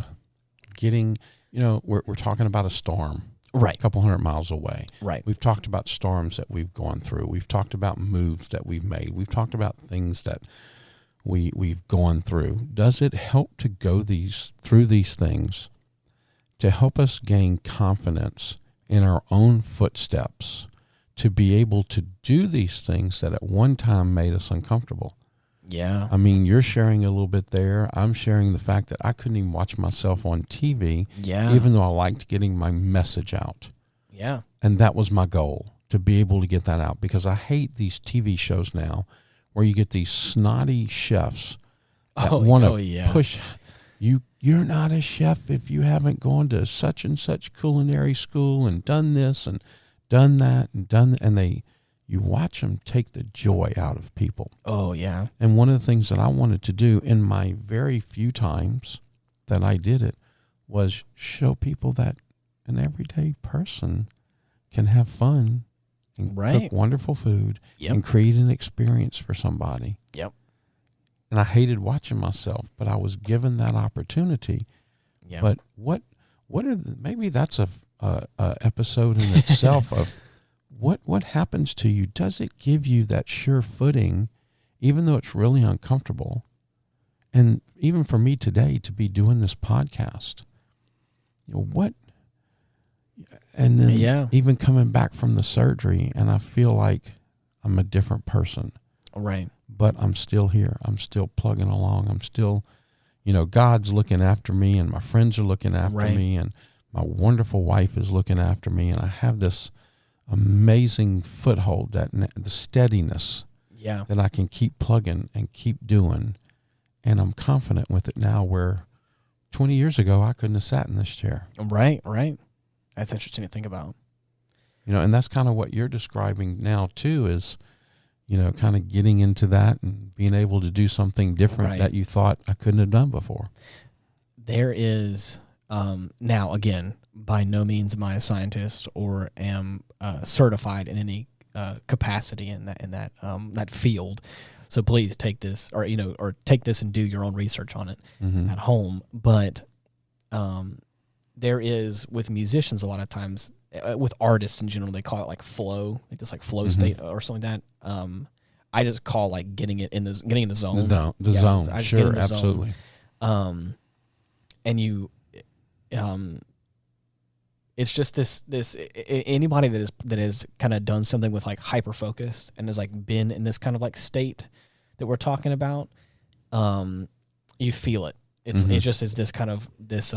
getting? We're talking about a storm, right? A couple hundred miles away, right? We've talked about storms that we've gone through. We've talked about moves that we've made. We've talked about things that we've gone through. Does it help to go through these things to help us gain confidence in our own footsteps, to be able to do these things that at one time made us uncomfortable? Yeah. I mean, you're sharing a little bit there. I'm sharing the fact that I couldn't even watch myself on TV, even though I liked getting my message out. Yeah. And that was my goal, to be able to get that out, because I hate these TV shows now where you get these snotty chefs that want to push you. You're not a chef if you haven't gone to such and such culinary school and done this and done that and and you watch them take the joy out of people. Oh, yeah. And one of the things that I wanted to do in my very few times that I did it was show people that an everyday person can have fun and cook wonderful food and create an experience for somebody. Yep. And I hated watching myself, but I was given that opportunity. Yeah. But what are maybe that's a episode in itself of what happens to you? Does it give you that sure footing, even though it's really uncomfortable? And even for me today to be doing this podcast, what? And then even coming back from the surgery, and I feel like I'm a different person. Right. But I'm still here. I'm still plugging along. I'm still, God's looking after me, and my friends are looking after Right. me, and my wonderful wife is looking after me, and I have this amazing foothold, the steadiness Yeah. that I can keep plugging and keep doing, and I'm confident with it now, where 20 years ago I couldn't have sat in this chair. Right. That's interesting to think about. And that's kind of what you're describing now too, is kind of getting into that and being able to do something different Right. that you thought I couldn't have done before. There is, now again, by no means am I a scientist or am certified in any capacity in that field. So please take this, or take this and do your own research on it at home. But there is, with musicians, a lot of times, with artists in general, they call it like flow, like this like flow state or something like that. I just call like getting in the zone. The zone, I just sure, get in the absolutely. Zone. And you, it's just this anybody that has kind of done something with like hyper focus and has like been in this kind of like state that we're talking about, you feel it. It just is this kind of this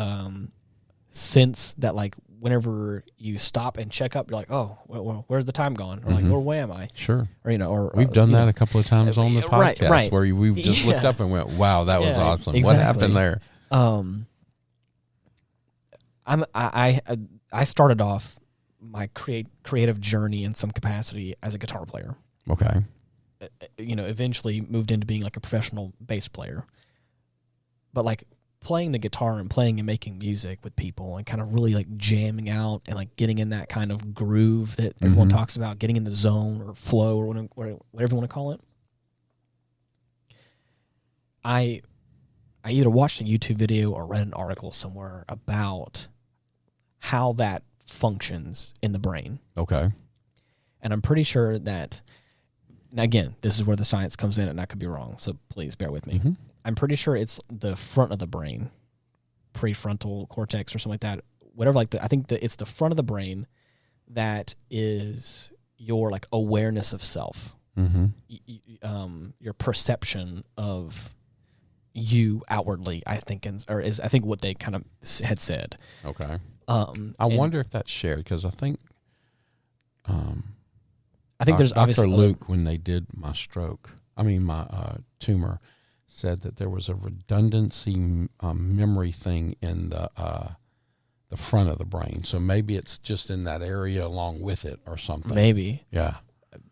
sense that like whenever you stop and check up, you're like, oh, where's the time gone? Or like, where am I? Sure. Or or we've done that a couple of times on the podcast, right. where we've just looked up and went, wow, that was awesome. Exactly. What happened there? I started off my creative journey in some capacity as a guitar player. Okay. Eventually moved into being like a professional bass player. But like playing the guitar and playing and making music with people and kind of really like jamming out and like getting in that kind of groove that everyone talks about, getting in the zone or flow or whatever you want to call it. I either watched a YouTube video or read an article somewhere about how that functions in the brain. Okay. And I'm pretty sure that, now again, this is where the science comes in, and I could be wrong, so please bear with me. I'm pretty sure it's the front of the brain, prefrontal cortex or something like that. Whatever, I think that it's the front of the brain that is your like awareness of self, your perception of you outwardly. I think, I think what they kind of had said. Okay. I wonder if that's shared, because I think there's Dr. obviously Luke, when they did my tumor, said that there was a redundancy memory thing in the front of the brain. So maybe it's just in that area along with it or something. Maybe. Yeah.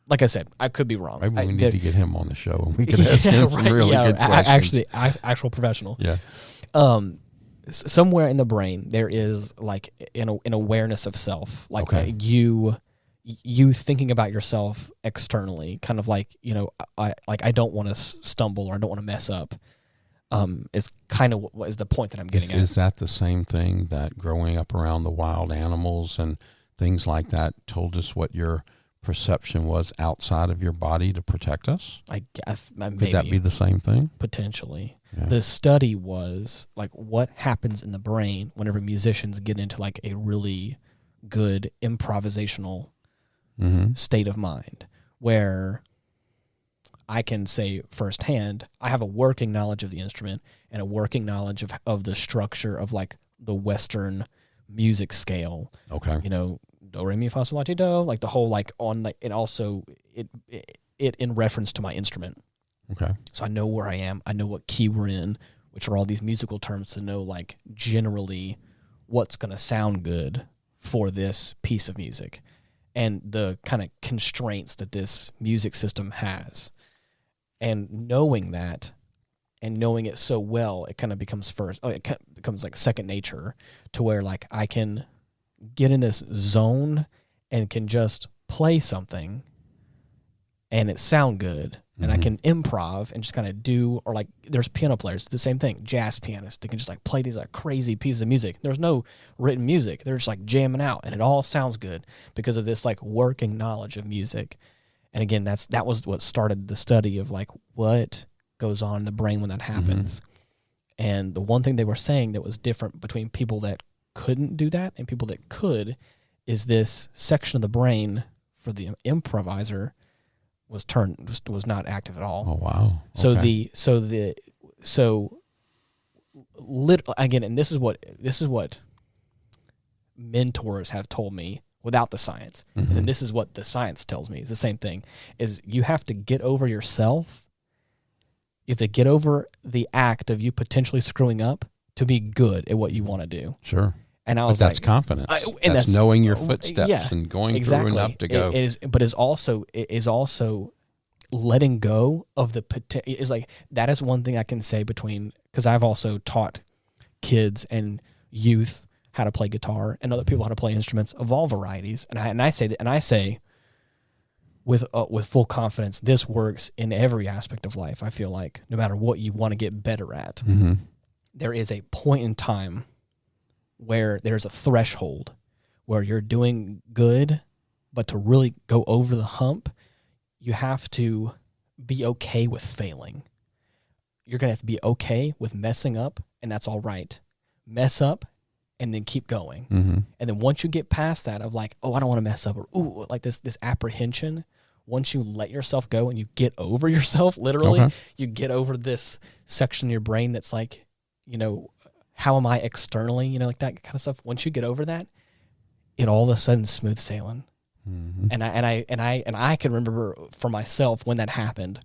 Like I said, I could be wrong. Maybe we need to get him on the show and we could ask him some really good questions. Actual professional. Yeah. Somewhere in the brain there is like an awareness of self, like you thinking about yourself externally, kind of like I don't want to stumble or I don't want to mess up. Is kind of what is the point that I'm getting at. Is that the same thing that growing up around the wild animals and things like that told us what your perception was outside of your body to protect us? I guess maybe. Could that be the same thing? Potentially. Yeah. The study was like what happens in the brain whenever musicians get into like a really good improvisational state of mind, where I can say firsthand, I have a working knowledge of the instrument and a working knowledge of the structure of like the Western music scale. Okay. Do, re, mi, fa, sol, la, ti, do, like the whole like on like, and also it in reference to my instrument. Okay. So I know where I am. I know what key we're in, which are all these musical terms to know like generally what's going to sound good for this piece of music and the kind of constraints that this music system has. And knowing that and knowing it so well, it kind of becomes becomes like second nature, to where like I can get in this zone and can just play something and it sound good. And I can improv and just kind of do, or like there's piano players, the same thing, jazz pianists, they can just like play these like crazy pieces of music. There's no written music. They're just like jamming out and it all sounds good because of this like working knowledge of music. And again, that was what started the study of like what goes on in the brain when that happens. And the one thing they were saying that was different between people that couldn't do that and people that could is this section of the brain for the improviser was not active at all. Oh wow! Okay. So again, and this is what mentors have told me without the science. And then this is what the science tells me. It's the same thing, is you have to get over yourself. You have to get over the act of you potentially screwing up to be good at what you want to do. Sure. And I was that's confidence. And that's knowing your footsteps and going through enough to go. It is also letting go of the potential. Is like, that is one thing I can say because I've also taught kids and youth how to play guitar and other people how to play instruments of all varieties. And I say with full confidence, this works in every aspect of life. I feel like no matter what you want to get better at, there is a point in time where there's a threshold where you're doing good, but to really go over the hump, you have to be okay with failing. You're going to have to be okay with messing up, and that's all right. Mess up and then keep going. And then once you get past that of like, oh, I don't want to mess up, or ooh, like this apprehension, once you let yourself go and you get over yourself, literally, you get over this section of your brain that's like, how am I externally, like that kind of stuff. Once you get over that, it all of a sudden smooth sailing. And I can remember for myself when that happened,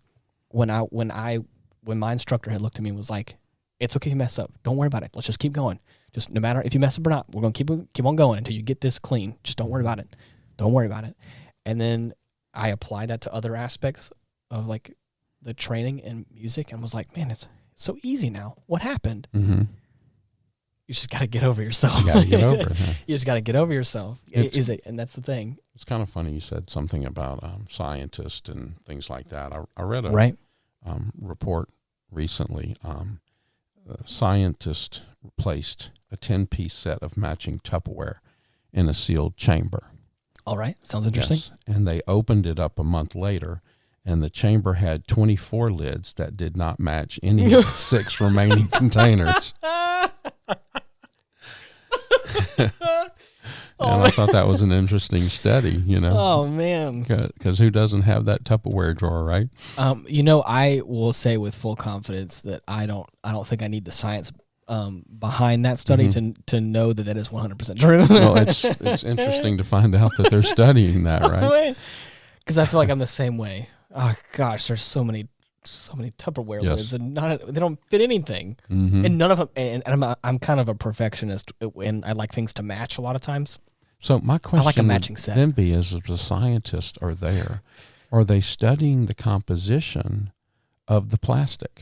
when my instructor had looked at me and was like, it's okay if you mess up. Don't worry about it. Let's just keep going. Just no matter if you mess up or not, we're going to keep on going until you get this clean. Just don't worry about it. Don't worry about it. And then I applied that to other aspects of like the training and music and was like, man, it's so easy now. What happened? You just got to get over yourself. You got to get over it. Huh? You just got to get over yourself. And that's the thing. It's kind of funny you said something about scientists and things like that. I read a report recently. A scientist replaced a 10-piece set of matching Tupperware in a sealed chamber. All right. Sounds interesting. Yes. And they opened it up a month later, and the chamber had 24 lids that did not match any 6 remaining containers. I thought that was an interesting study, Oh, man. Because who doesn't have that Tupperware drawer, right? I will say with full confidence that I don't think I need the science behind that study to know that is 100% true. Well, it's interesting to find out that they're studying that, right? Because I feel like I'm the same way. Oh gosh, there's so many Tupperware lids, and they don't fit anything, and none of them. And I'm kind of a perfectionist, and I like things to match a lot of times. So my question, I like a matching set. Then be is if the scientists are there, are they studying the composition of the plastic?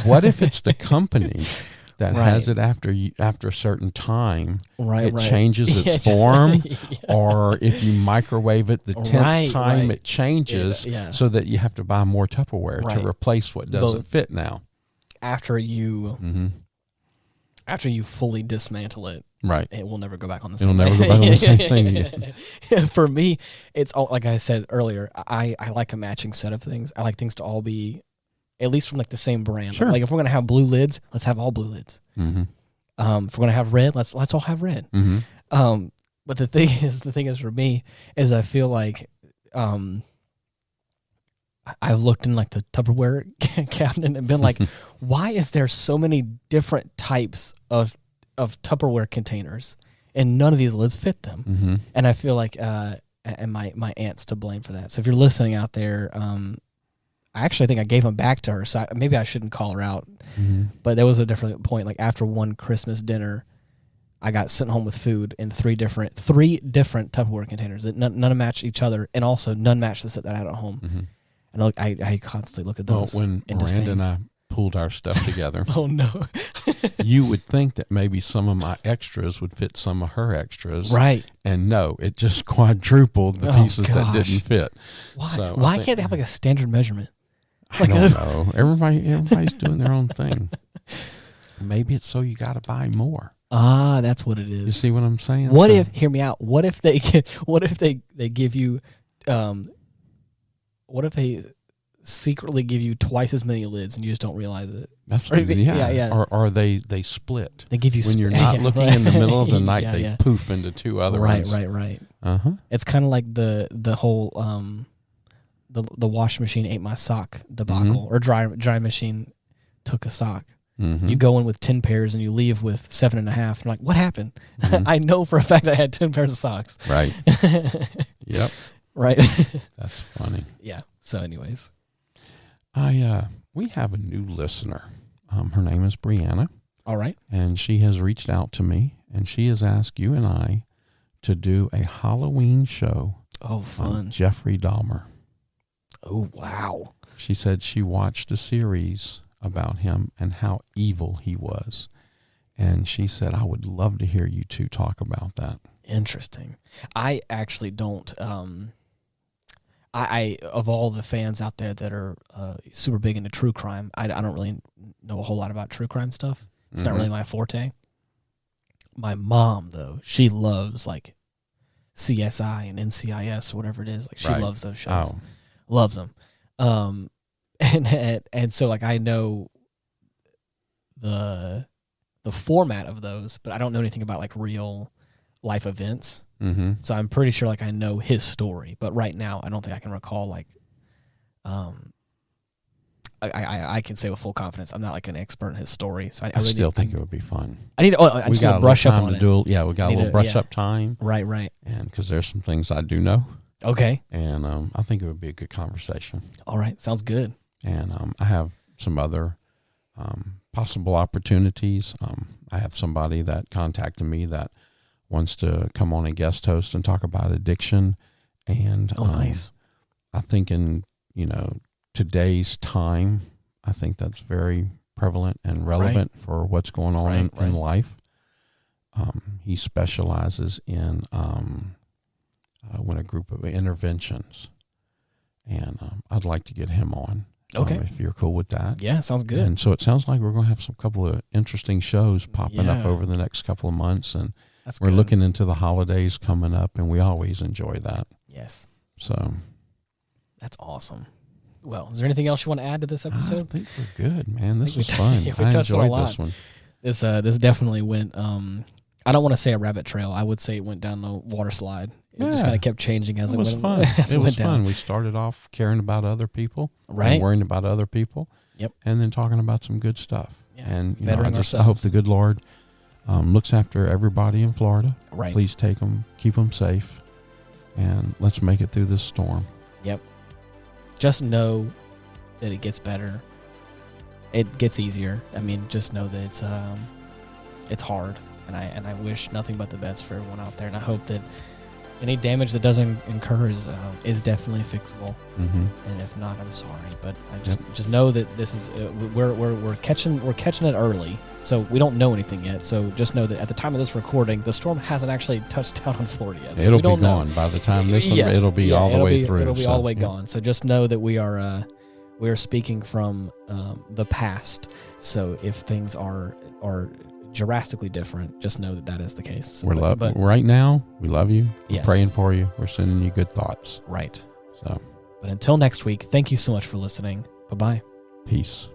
What if it's the company that has it after a certain time, it changes its form, or if you microwave it the 10th time, it changes, so that you have to buy more Tupperware to replace what doesn't fit now. After you fully dismantle it, it will never go back on the same thing. It'll never go back on the same thing again. For me, it's all, like I said earlier, I like a matching set of things. I like things to all be at least from like the same brand. Sure. Like if we're gonna have blue lids, let's have all blue lids. If we're gonna have red, let's all have red. But the thing is for me is I feel like I've looked in like the Tupperware cabinet and been like, why is there so many different types of Tupperware containers and none of these lids fit them? And I feel like and my aunt's to blame for that. So if you're listening out there, I actually think I gave them back to her, so maybe I shouldn't call her out. But there was a different point. Like after one Christmas dinner, I got sent home with food in three different Tupperware containers that none matched each other, and also none matched the set that I had at home. And I constantly look at those. Well, when Miranda and I pulled our stuff together, oh no, you would think that maybe some of my extras would fit some of her extras, right? And no, it just quadrupled the pieces that didn't fit. Why? So why can't they have like a standard measurement? I don't know. Everybody's doing their own thing. Maybe it's so you got to buy more. Ah, that's what it is. You see what I'm saying? Hear me out. What if they give you, what if they secretly give you twice as many lids and you just don't realize it? That's right. Yeah. Or they split. They give you when you're not looking in the middle of the night. They poof into two other ones. Right. It's kind of like the whole the wash machine ate my sock debacle, or dry machine took a sock. Mm-hmm. You go in with 10 pairs and you leave with 7.5. You're like, what happened? Mhm. I know for a fact I had 10 pairs of socks. Right. Yep. Right. That's funny. Yeah. So anyways. We have a new listener. Her name is Brianna, All right. and she has reached out to me, and she has asked you and I to do a Halloween show Oh, on fun. Jeffrey Dahmer. Oh, wow. She said she watched a series about him and how evil he was. And she said, I would love to hear you two talk about that. Interesting. I actually don't. I of all the fans out there that are super big into true crime, I don't really know a whole lot about true crime stuff. It's not really my forte. My mom, though, she loves like CSI and NCIS, whatever it is. Like she loves those shows. Oh. Loves them. And so like I know the format of those, but I don't know anything about like real life events. Mm-hmm. So I'm pretty sure like I know his story, but right now I don't think I can recall like I can say with full confidence I'm not like an expert in his story. So I really still think it would be fun. I need to, I just need to brush up on it. We got a little brush up time. Right. And because there's some things I do know. Okay. And I think it would be a good conversation. All right. Sounds good. And I have some other possible opportunities. I have somebody that contacted me that wants to come on and guest host and talk about addiction. And nice. I think in, today's time, I think that's very prevalent and relevant for what's going on in life. He specializes in when a group of interventions, and I'd like to get him on. Okay. If you're cool with that. Yeah, sounds good. And so it sounds like we're going to have some couple of interesting shows popping up over the next couple of months, and we're looking into the holidays coming up, and we always enjoy that. Yes. So that's awesome. Well, is there anything else you want to add to this episode? I think we're good, man. This was fun. We I touched on a enjoyed lot. this one. This definitely went. I don't want to say a rabbit trail. I would say it went down the water slide. It just kind of kept changing as it went. Fun. As it was went down. fun. We started off caring about other people, right? And worrying about other people, yep. And then talking about some good stuff. Yeah. And I hope the good Lord looks after everybody in Florida. Right. Please take them, keep them safe, and let's make it through this storm. Yep. Just know that it gets better. It gets easier. I mean, just know that it's hard, and I wish nothing but the best for everyone out there. And I hope that any damage that doesn't incur is definitely fixable. Mm-hmm. And if not, I'm sorry. But I just know that this is we're catching it early, so we don't know anything yet. So just know that at the time of this recording, the storm hasn't actually touched down on Florida yet. So it'll be gone by the time this one. It'll be all the way through. It'll be all the way gone. So just know that we are speaking from the past. So if things are drastically different, just know that is the case. So, but right now, we love you. We're yes. praying for you. We're sending you good thoughts. Right. So, but until next week, thank you so much for listening. Bye-bye. Peace.